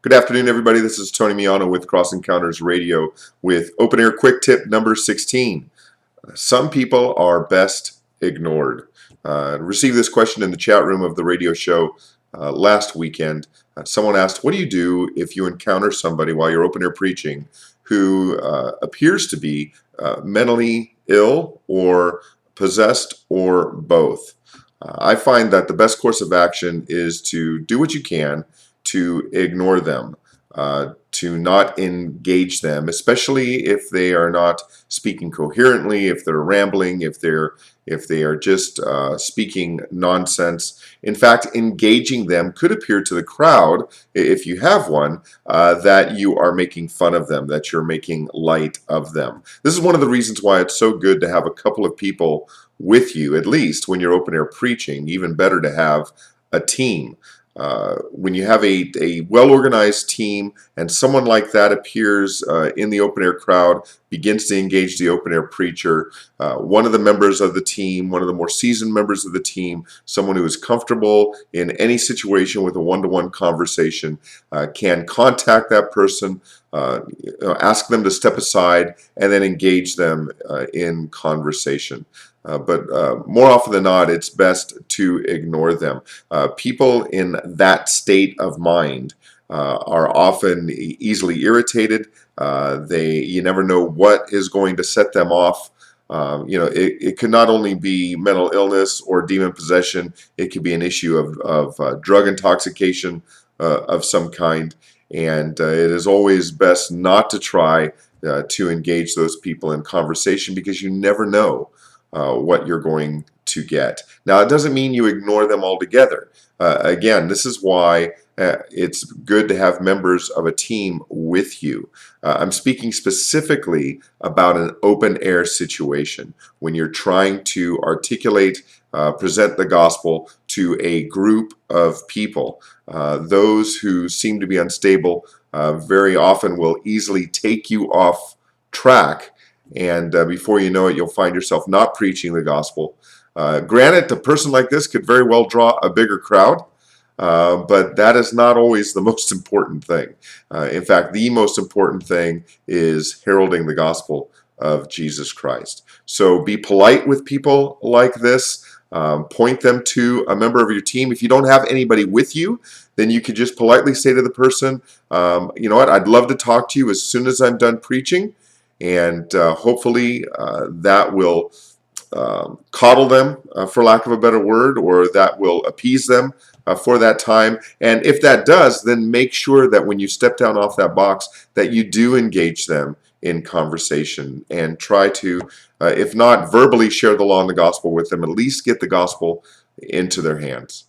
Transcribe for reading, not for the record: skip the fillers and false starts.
Good afternoon, everybody. This is Tony Miano with Cross Encounters Radio with Open Air Quick Tip number 16. Some people are best ignored. Received this question in the chat room of the radio show last weekend. Someone asked, what do you do if you encounter somebody while you're open air preaching who appears to be mentally ill or possessed or both? I find that the best course of action is to do what you can to ignore them, to not engage them, especially if they are not speaking coherently, if they're rambling, if they are just speaking nonsense. In fact, engaging them could appear to the crowd, if you have one, that you are making fun of them, that you're making light of them. This is one of the reasons why it's so good to have a couple of people with you, at least when you're open air preaching. Even better to have a team. When you have a well-organized team and someone like that appears in the open-air crowd, begins to engage the open-air preacher, one of the members of the team, one of the more seasoned members of the team, someone who is comfortable in any situation with a one-to-one conversation, can contact that person, ask them to step aside, and then engage them in conversation. But more often than not, it's best to ignore them. People in that state of mind are often easily irritated. You never know what is going to set them off. It could not only be mental illness or demon possession, it could be an issue of drug intoxication of some kind. And it is always best not to try to engage those people in conversation, because you never know what you're going to get. Now, it doesn't mean you ignore them altogether. Again, this is why it's good to have members of a team with you. I'm speaking specifically about an open air situation when you're trying to articulate, present the gospel to a group of people. Those who seem to be unstable very often will easily take you off track. And before you know it, you'll find yourself not preaching the gospel. Granted, a person like this could very well draw a bigger crowd, but that is not always the most important thing. In fact, the most important thing is heralding the gospel of Jesus Christ. So be polite with people like this. Point them to a member of your team. If you don't have anybody with you, then you could just politely say to the person, you know what, I'd love to talk to you as soon as I'm done preaching. And hopefully that will coddle them, for lack of a better word, or that will appease them for that time. And if that does, then make sure that when you step down off that box, that you do engage them in conversation and try to, if not verbally share the law and the gospel with them, at least get the gospel into their hands.